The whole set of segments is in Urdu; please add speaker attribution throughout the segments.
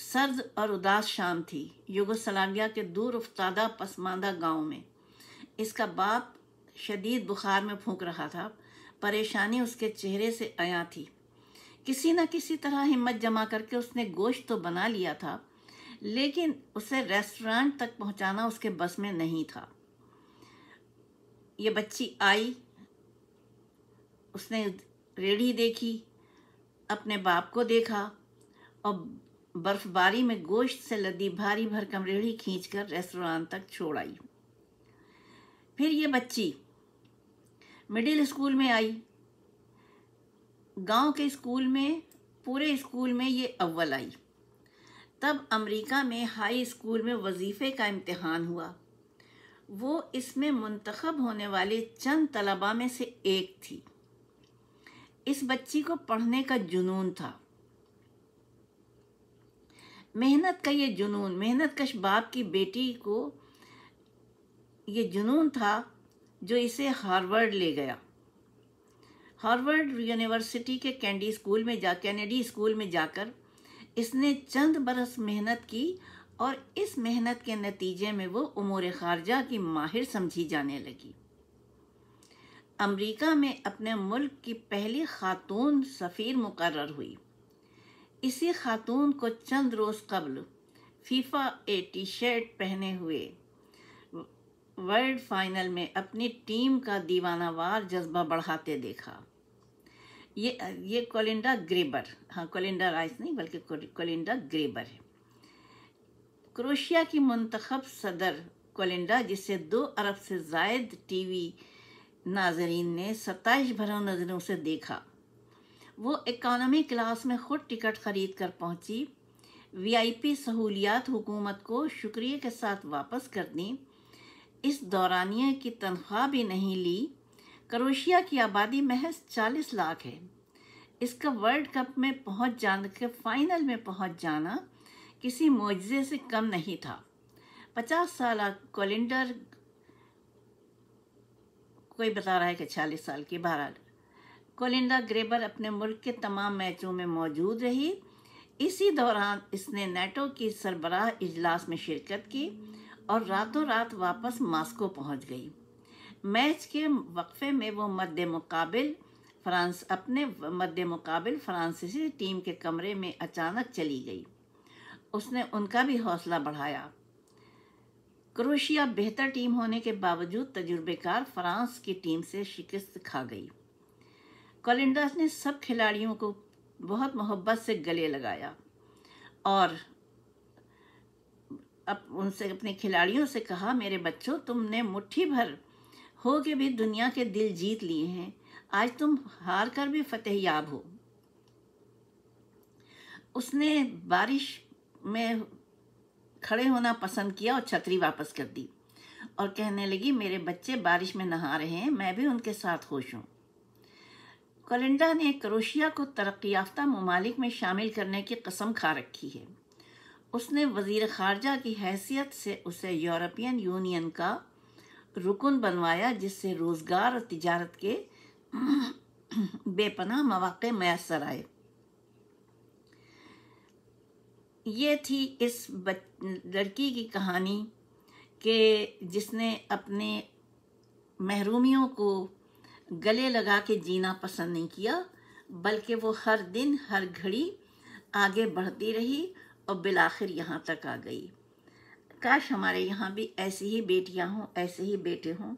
Speaker 1: سرد اور اداس شام تھی یوگوسلاویا کے دور افتادہ پسماندہ گاؤں میں۔ اس کا باپ شدید بخار میں پھونک رہا تھا، پریشانی اس کے چہرے سے عیاں تھی۔ کسی نہ کسی طرح ہمت جمع کر کے اس نے گوشت تو بنا لیا تھا، لیکن اسے ریسٹورانٹ تک پہنچانا اس کے بس میں نہیں تھا۔ یہ بچی آئی، اس نے ریڑھی دیکھی، اپنے باپ کو دیکھا اور برف باری میں گوشت سے لدی بھاری بھرکم ریڑھی کھینچ کر ریسٹوران تک چھوڑ آئی۔ پھر یہ بچی مڈل اسکول میں آئی۔ گاؤں کے اسکول میں، پورے اسکول میں یہ اول آئی۔ تب امریکہ میں ہائی اسکول میں وظیفے کا امتحان ہوا۔ وہ اس میں منتخب ہونے والے چند طلباء میں سے ایک تھی۔ اس بچی کو پڑھنے کا جنون تھا۔ محنت کا یہ جنون، محنت کش باپ کی بیٹی کو یہ جنون تھا جو اسے ہارورڈ لے گیا۔ ہارورڈ یونیورسٹی کے کینیڈی اسکول میں جا کر اس نے چند برس محنت کی اور اس محنت کے نتیجے میں وہ امور خارجہ کی ماہر سمجھی جانے لگی۔ امریکہ میں اپنے ملک کی پہلی خاتون سفیر مقرر ہوئی۔ اسی خاتون کو چند روز قبل فیفا ٹی شرٹ پہنے ہوئے ورلڈ فائنل میں اپنی ٹیم کا دیوانہ وار جذبہ بڑھاتے دیکھا۔ یہ کولنڈا گریبر، کولنڈا رائس نہیں بلکہ کولنڈا گریبر ہے۔ کروشیا کی منتخب صدر کولنڈا، جسے 2 ارب سے زائد ٹی وی ناظرین نے ستائش بھروں نظروں سے دیکھا، وہ اکانومی کلاس میں خود ٹکٹ خرید کر پہنچی، وی آئی پی سہولیات حکومت کو شکریہ کے ساتھ واپس کر دیں، اس دورانیے کی تنخواہ بھی نہیں لی۔ کروشیا کی آبادی محض 40 لاکھ ہے۔ اس کا ورلڈ کپ میں پہنچ جانا کے فائنل میں پہنچ جانا کسی معجزے سے کم نہیں تھا۔ 50 سالہ کولنڈر، کوئی بتا رہا ہے کہ 40 سال کی، بہرحال کولنڈا گریبر اپنے ملک کے تمام میچوں میں موجود رہی۔ اسی دوران اس نے نیٹو کی سربراہ اجلاس میں شرکت کی اور راتوں رات واپس ماسکو پہنچ گئی۔ میچ کے وقفے میں وہ اپنے مد مقابل فرانسیسی ٹیم کے کمرے میں اچانک چلی گئی۔ اس نے ان کا بھی حوصلہ بڑھایا۔ کروشیا بہتر ٹیم ہونے کے باوجود تجربے کار فرانس کی ٹیم سے شکست کھا گئی۔ کولنڈا نے سب کھلاڑیوں کو بہت محبت سے گلے لگایا اور ان سے اپنے کھلاڑیوں سے کہا، میرے بچوں، تم نے مٹھی بھر ہو کے بھی دنیا کے دل جیت لیے ہیں، آج تم ہار کر بھی فتح یاب ہو۔ اس نے بارش میں کھڑے ہونا پسند کیا اور چھتری واپس کر دی اور کہنے لگی، میرے بچے بارش میں نہا رہے ہیں، میں بھی ان کے ساتھ خوش ہوں۔ کولنڈا نے کروشیا کو ترقی یافتہ ممالک میں شامل کرنے کی قسم کھا رکھی ہے۔ اس نے وزیر خارجہ کی حیثیت سے اسے یورپین یونین کا رکن بنوایا، جس سے روزگار اور تجارت کے بے پناہ مواقع میسر آئے۔ یہ تھی اس لڑکی کی کہانی کہ جس نے اپنے محرومیوں کو گلے لگا کے جینا پسند نہیں کیا، بلکہ وہ ہر دن ہر گھڑی آگے بڑھتی رہی اور بالآخر یہاں تک آ گئی۔ کاش ہمارے یہاں بھی ایسی ہی بیٹیاں ہوں، ایسے ہی بیٹے ہوں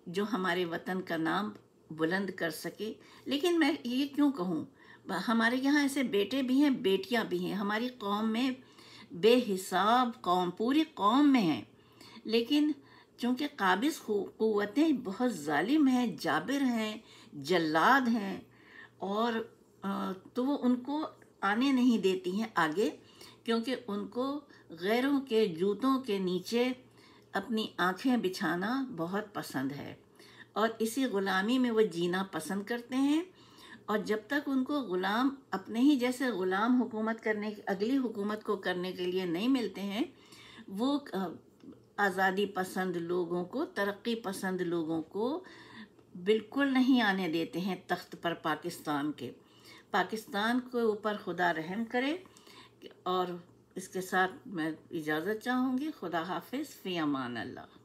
Speaker 1: جو ہمارے وطن کا نام بلند کر سکے۔ لیکن میں یہ کیوں کہوں، ہمارے یہاں ایسے بیٹے بھی ہیں، بیٹیاں بھی ہیں، ہماری قوم میں بے حساب پوری قوم میں ہیں، لیکن چونکہ قابض قوتیں بہت ظالم ہیں، جابر ہیں، جلاد ہیں، اور تو وہ ان کو آنے نہیں دیتی ہیں آگے، کیونکہ ان کو غیروں کے جوتوں کے نیچے اپنی آنکھیں بچھانا بہت پسند ہے اور اسی غلامی میں وہ جینا پسند کرتے ہیں۔ اور جب تک ان کو غلام اپنے ہی جیسے غلام حکومت اگلی حکومت کو کرنے کے لیے نہیں ملتے ہیں، وہ آزادی پسند لوگوں کو، ترقی پسند لوگوں کو بالکل نہیں آنے دیتے ہیں تخت پر پاکستان کے۔ پاکستان کے اوپر خدا رحم کرے اور اس کے ساتھ میں اجازت چاہوں گی. خدا حافظ، فی امان اللہ.